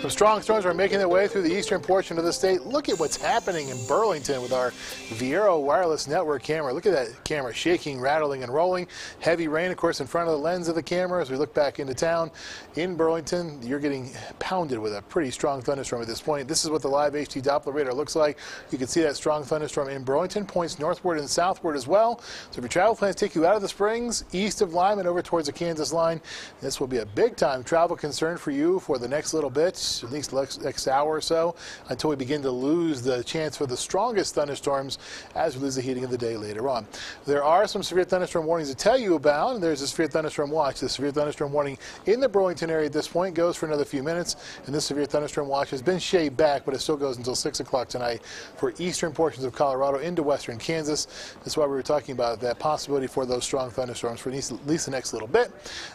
Some strong storms are making their way through the eastern portion of the state. Look at what's happening in Burlington with our Viero wireless network camera. Look at that camera shaking, rattling, and rolling. Heavy rain, of course, in front of the lens of the camera. As we look back into town in Burlington, you're getting pounded with a pretty strong thunderstorm at this point. This is what the live HD Doppler radar looks like. You can see that strong thunderstorm in Burlington, points northward and southward as well. So if your travel plans take you out of the Springs, east of Lyman, over towards the Kansas line, this will be a big-time travel concern for you for the next little bit, at least next hour or so, until we begin to lose the chance for the strongest thunderstorms as we lose the heating of the day later on. There are some severe thunderstorm warnings to tell you about, and there's a severe thunderstorm watch. The severe thunderstorm warning in the Burlington area at this point goes for another few minutes, and this severe thunderstorm watch has been shaved back, but it still goes until 6 o'clock tonight for eastern portions of Colorado into western Kansas. That's why we were talking about that possibility for those strong thunderstorms for at least the next little bit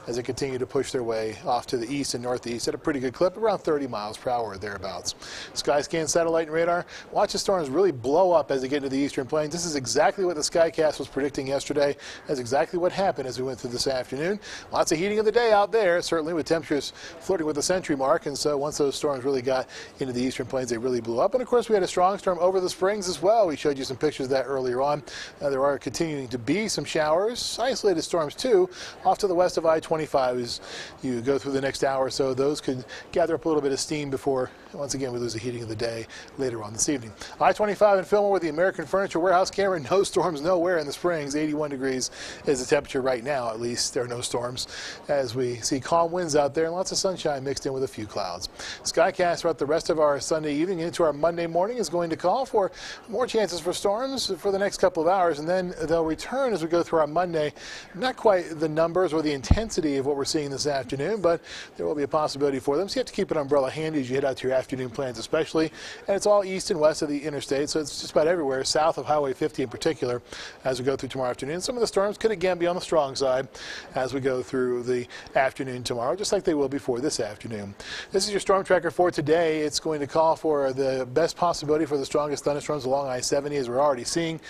as they continue to push their way off to the east and northeast at a pretty good clip, around 30 miles per hour or thereabouts. Skyscan satellite and radar watch the storms really blow up as they get into the eastern plains. This is exactly what the Skycast was predicting yesterday. That's exactly what happened as we went through this afternoon. Lots of heating of the day out there, certainly with temperatures flirting with the century mark, and so once those storms really got into the eastern plains, they really blew up. And of course, we had a strong storm over the Springs as well. We showed you some pictures of that earlier on. There are continuing to be some showers, isolated storms too, off to the west of I-25 as you go through the next hour or so. Those could gather up a little bit of steam before, once again, we lose the heating of the day later on this evening. I-25 in Fillmore with the American Furniture Warehouse camera. No storms nowhere in the Springs. 81 degrees is the temperature right now, at least. There are no storms as we see calm winds out there and lots of sunshine mixed in with a few clouds. Skycast throughout the rest of our Sunday evening into our Monday morning is going to call for more chances for storms for the next couple of hours, and then they'll return as we go through our Monday. Not quite the numbers or the intensity of what we're seeing this afternoon, but there will be a possibility for them. So you have to keep an umbrella handy as you head out to your afternoon plans especially. And it's all east and west of the interstate, so it's just about everywhere, south of Highway 50 in particular, as we go through tomorrow afternoon. Some of the storms could again be on the strong side as we go through the afternoon tomorrow, just like they will before this afternoon. This is your storm tracker for today. It's going to call for the best possibility for the strongest thunderstorms along I-70 as we're already seeing,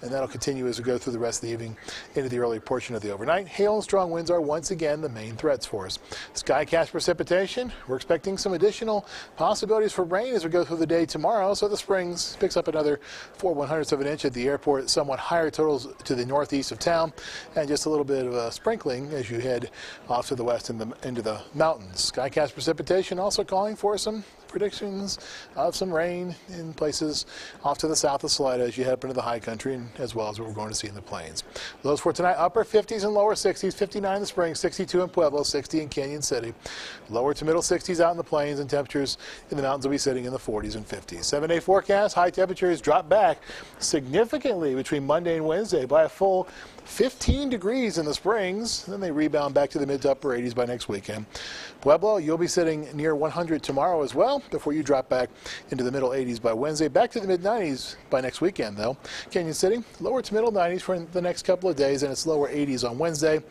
and that'll continue as we go through the rest of the evening into the early portion of the overnight. Hail and strong winds are once again the main threats for us. Skycast precipitation, we're expecting some additional possibilities for rain as we go through the day tomorrow. So the Springs picks up another 4/100ths of an inch at the airport, somewhat higher totals to the northeast of town, and just a little bit of a sprinkling as you head off to the west and into the mountains. Skycast precipitation also calling for some predictions of some rain in places off to the south of Salida as you head up into the high country, and as well as what we're going to see in the plains. Lows for tonight, upper 50s and lower 60s, 59 in the Springs, 62 in Pueblo, 60 in Canyon City. Lower to middle 60s out in the plains, and temperatures in the mountains will be sitting in the 40s and 50s. 7-day forecast, high temperatures drop back significantly between Monday and Wednesday by a full 15 degrees in the Springs. Then they rebound back to the mid to upper 80s by next weekend. Pueblo, you'll be sitting near 100 tomorrow as well before you drop back into the middle 80s by Wednesday. Back to the mid 90s by next weekend, though. Canyon City, lower to middle 90s for the next couple of days, and it's lower 80s on Wednesday.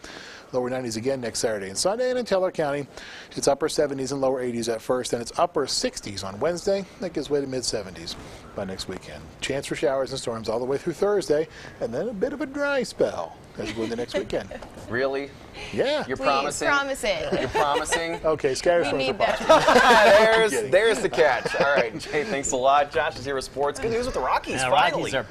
Lower 90s again next Saturday and Sunday. And in Teller County, it's upper 70s and lower 80s at first, and it's upper 60s on Wednesday. That gives way to mid 70s by next weekend. Chance for showers and storms all the way through Thursday, and then a bit of a dry spell as we go into next weekend. Really? Yeah. You're Please, promising? promise it. You're promising? Okay, scattered storms are need that. possible. There's the catch. All right, Jay, thanks a lot. Josh is here with sports. Good news with the Rockies, finally. Rockies are